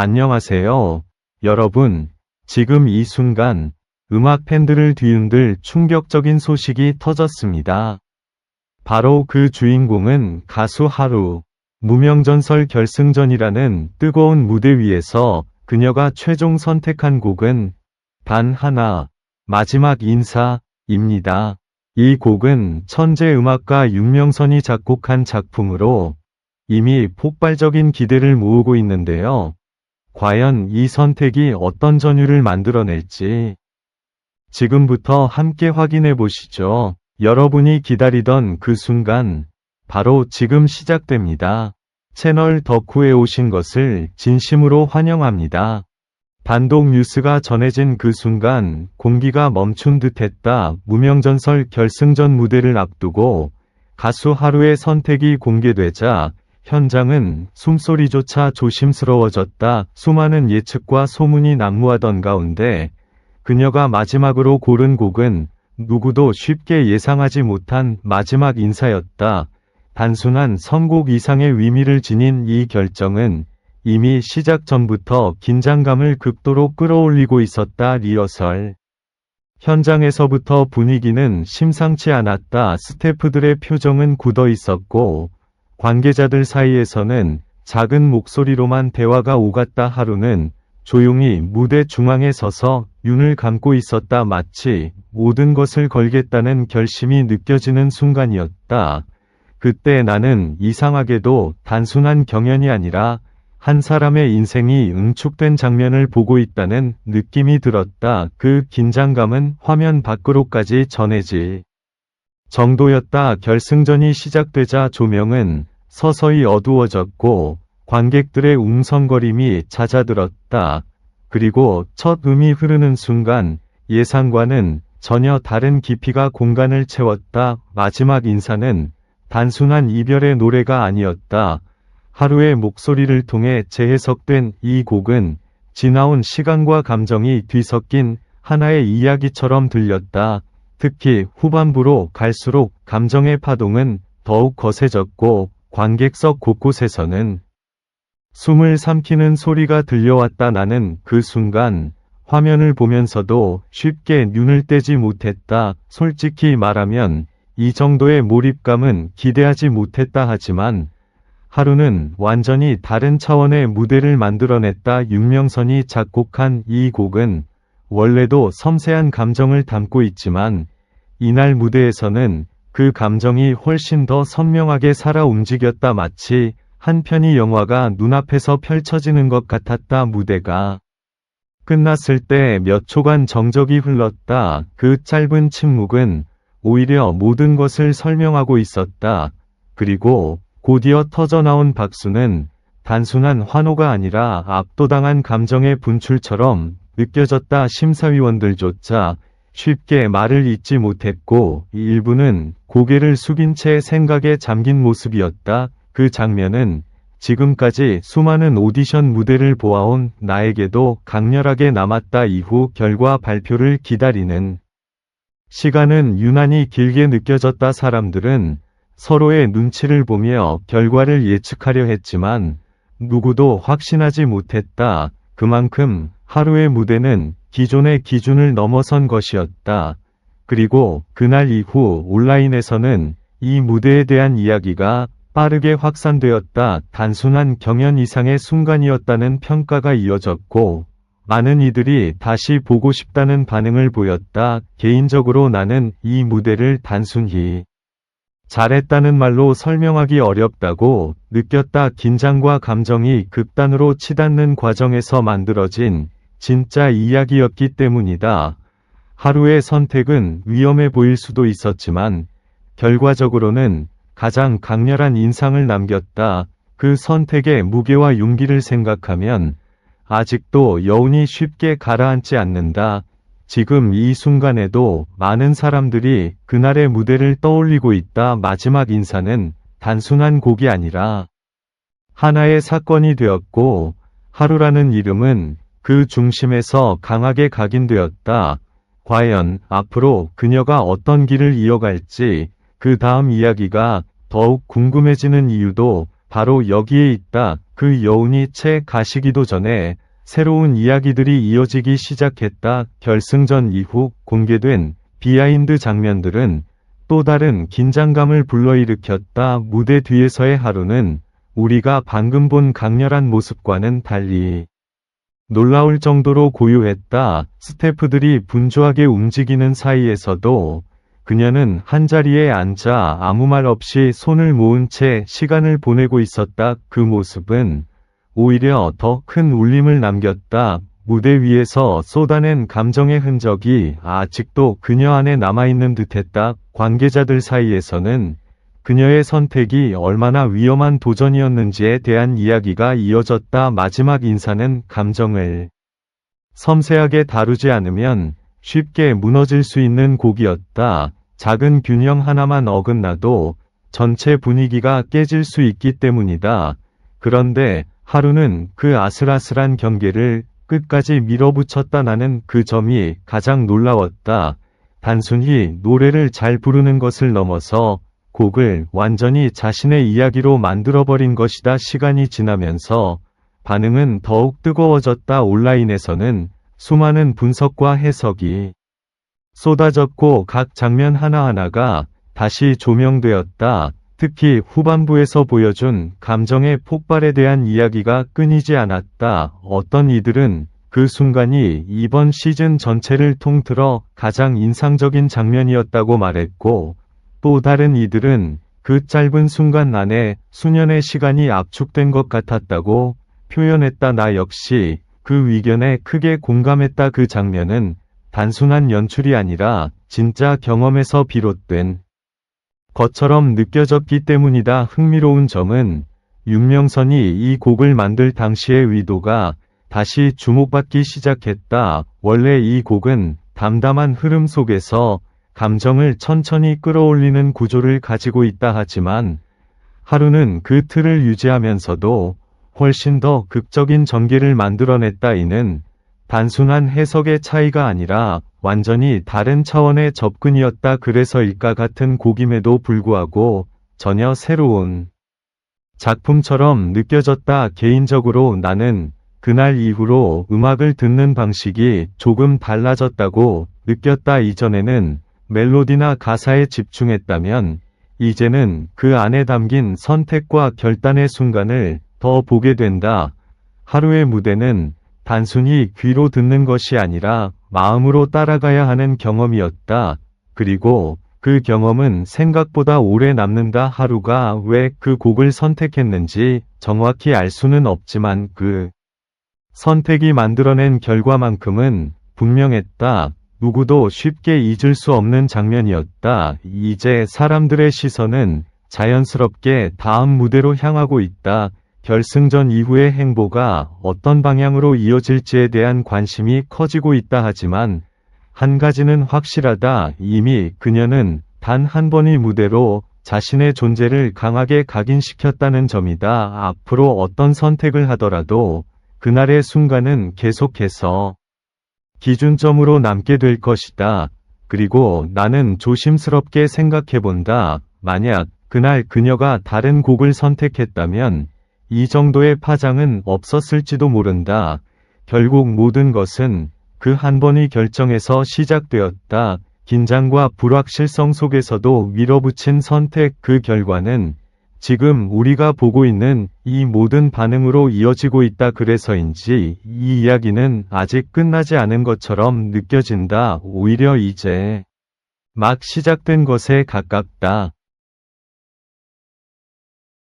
안녕하세요. 여러분, 지금 이 순간 음악 팬들을 뒤흔들 충격적인 소식이 터졌습니다. 바로 그 주인공은 가수 하루. 무명전설 결승전이라는 뜨거운 무대 위에서 그녀가 최종 선택한 곡은 단 하나, 마지막 인사입니다. 이 곡은 천재 음악가 윤명선이 작곡한 작품으로 이미 폭발적인 기대를 모으고 있는데요. 과연 이 선택이 어떤 전율을 만들어낼지 지금부터 함께 확인해 보시죠. 여러분이 기다리던 그 순간, 바로 지금 시작됩니다. 채널 덕후에 오신 것을 진심으로 환영합니다. 단독 뉴스가 전해진 그 순간 공기가 멈춘 듯했다. 무명전설 결승전 무대를 앞두고 가수 하루의 선택이 공개되자 현장은 숨소리조차 조심스러워졌다. 수많은 예측과 소문이 난무하던 가운데 그녀가 마지막으로 고른 곡은 누구도 쉽게 예상하지 못한 마지막 인사였다. 단순한 선곡 이상의 의미를 지닌 이 결정은 이미 시작 전부터 긴장감을 극도로 끌어올리고 있었다. 리허설 현장에서부터 분위기는 심상치 않았다. 스태프들의 표정은 굳어 있었고 관계자들 사이에서는 작은 목소리로만 대화가 오갔다. 하루는 조용히 무대 중앙에 서서 눈을 감고 있었다. 마치 모든 것을 걸겠다는 결심이 느껴지는 순간이었다. 그때 나는 이상하게도 단순한 경연이 아니라 한 사람의 인생이 응축된 장면을 보고 있다는 느낌이 들었다. 그 긴장감은 화면 밖으로까지 전해질 정도였다. 결승전이 시작되자 조명은 서서히 어두워졌고 관객들의 웅성거림이 잦아들었다. 그리고 첫 음이 흐르는 순간 예상과는 전혀 다른 깊이가 공간을 채웠다. 마지막 인사는 단순한 이별의 노래가 아니었다. 하루의 목소리를 통해 재해석된 이 곡은 지나온 시간과 감정이 뒤섞인 하나의 이야기처럼 들렸다. 특히 후반부로 갈수록 감정의 파동은 더욱 거세졌고 관객석 곳곳에서는 숨을 삼키는 소리가 들려왔다. 나는 그 순간 화면을 보면서도 쉽게 눈을 떼지 못했다. 솔직히 말하면 이 정도의 몰입감은 기대하지 못했다. 하지만 하루는 완전히 다른 차원의 무대를 만들어냈다. 윤명선이 작곡한 이 곡은 원래도 섬세한 감정을 담고 있지만 이날 무대에서는 그 감정이 훨씬 더 선명하게 살아 움직였다. 마치 한 편의 영화가 눈앞에서 펼쳐지는 것 같았다. 무대가 끝났을 때 몇 초간 정적이 흘렀다. 그 짧은 침묵은 오히려 모든 것을 설명하고 있었다. 그리고 곧이어 터져나온 박수는 단순한 환호가 아니라 압도당한 감정의 분출처럼 느껴졌다. 심사위원들조차 쉽게 말을 잇지 못했고 일부는 고개를 숙인 채 생각에 잠긴 모습이었다. 그 장면은 지금까지 수많은 오디션 무대를 보아온 나에게도 강렬하게 남았다. 이후 결과 발표를 기다리는 시간은 유난히 길게 느껴졌다. 사람들은 서로의 눈치를 보며 결과를 예측하려 했지만 누구도 확신하지 못했다. 그만큼 하루의 무대는 기존의 기준을 넘어선 것이었다. 그리고 그날 이후 온라인에서는 이 무대에 대한 이야기가 빠르게 확산되었다. 단순한 경연 이상의 순간이었다는 평가가 이어졌고 많은 이들이 다시 보고 싶다는 반응을 보였다. 개인적으로 나는 이 무대를 단순히 잘했다는 말로 설명하기 어렵다고 느꼈다. 긴장과 감정이 극단으로 치닫는 과정에서 만들어진 진짜 이야기였기 때문이다. 하루의 선택은 위험해 보일 수도 있었지만 결과적으로는 가장 강렬한 인상을 남겼다. 그 선택의 무게와 용기를 생각하면 아직도 여운이 쉽게 가라앉지 않는다. 지금 이 순간에도 많은 사람들이 그날의 무대를 떠올리고 있다. 마지막 인사는 단순한 곡이 아니라 하나의 사건이 되었고 하루라는 이름은 그 중심에서 강하게 각인되었다. 과연 앞으로 그녀가 어떤 길을 이어갈지 그 다음 이야기가 더욱 궁금해지는 이유도 바로 여기에 있다. 그 여운이 채 가시기도 전에 새로운 이야기들이 이어지기 시작했다. 결승전 이후 공개된 비하인드 장면들은 또 다른 긴장감을 불러일으켰다. 무대 뒤에서의 하루는 우리가 방금 본 강렬한 모습과는 달리 놀라울 정도로 고요했다. 스태프들이 분주하게 움직이는 사이에서도 그녀는 한자리에 앉아 아무 말 없이 손을 모은 채 시간을 보내고 있었다. 그 모습은 오히려 더 큰 울림을 남겼다. 무대 위에서 쏟아낸 감정의 흔적이 아직도 그녀 안에 남아있는 듯했다. 관계자들 사이에서는 그녀의 선택이 얼마나 위험한 도전이었는지에 대한 이야기가 이어졌다. 마지막 인사는 감정을 섬세하게 다루지 않으면 쉽게 무너질 수 있는 곡이었다. 작은 균형 하나만 어긋나도 전체 분위기가 깨질 수 있기 때문이다. 그런데 하루는 그 아슬아슬한 경계를 끝까지 밀어붙였다. 나는 그 점이 가장 놀라웠다. 단순히 노래를 잘 부르는 것을 넘어서 곡을 완전히 자신의 이야기로 만들어버린 것이다. 시간이 지나면서 반응은 더욱 뜨거워졌다. 온라인에서는 수많은 분석과 해석이 쏟아졌고 각 장면 하나하나가 다시 조명되었다. 특히 후반부에서 보여준 감정의 폭발에 대한 이야기가 끊이지 않았다. 어떤 이들은 그 순간이 이번 시즌 전체를 통틀어 가장 인상적인 장면이었다고 말했고, 또 다른 이들은 그 짧은 순간 안에 수년의 시간이 압축된 것 같았다고 표현했다. 나 역시 그 의견에 크게 공감했다. 그 장면은 단순한 연출이 아니라 진짜 경험에서 비롯된 것처럼 느껴졌기 때문이다. 흥미로운 점은 윤명선이 이 곡을 만들 당시의 의도가 다시 주목받기 시작했다. 원래 이 곡은 담담한 흐름 속에서 감정을 천천히 끌어올리는 구조를 가지고 있다 하지만 하루는 그 틀을 유지하면서도 훨씬 더 극적인 전개를 만들어냈다. 이는 단순한 해석의 차이가 아니라 완전히 다른 차원의 접근이었다. 그래서일까 같은 곡임에도 불구하고 전혀 새로운 작품처럼 느껴졌다. 개인적으로 나는 그날 이후로 음악을 듣는 방식이 조금 달라졌다고 느꼈다. 이전에는 멜로디나 가사에 집중했다면 이제는 그 안에 담긴 선택과 결단의 순간을 더 보게 된다. 하루의 무대는 단순히 귀로 듣는 것이 아니라 마음으로 따라가야 하는 경험이었다. 그리고 그 경험은 생각보다 오래 남는다. 하루가 왜 그 곡을 선택했는지 정확히 알 수는 없지만 그 선택이 만들어낸 결과만큼은 분명했다. 누구도 쉽게 잊을 수 없는 장면이었다. 이제 사람들의 시선은 자연스럽게 다음 무대로 향하고 있다. 결승전 이후의 행보가 어떤 방향으로 이어질지에 대한 관심이 커지고 있다. 하지만 한 가지는 확실하다. 이미 그녀는 단 한 번의 무대로 자신의 존재를 강하게 각인시켰다는 점이다. 앞으로 어떤 선택을 하더라도 그날의 순간은 계속해서 기준점으로 남게 될 것이다. 그리고 나는 조심스럽게 생각해본다. 만약 그날 그녀가 다른 곡을 선택했다면 이 정도의 파장은 없었을지도 모른다. 결국 모든 것은 그 한 번의 결정에서 시작되었다. 긴장과 불확실성 속에서도 밀어붙인 선택, 그 결과는 지금 우리가 보고 있는 이 모든 반응으로 이어지고 있다. 그래서인지 이 이야기는 아직 끝나지 않은 것처럼 느껴진다. 오히려 이제 막 시작된 것에 가깝다.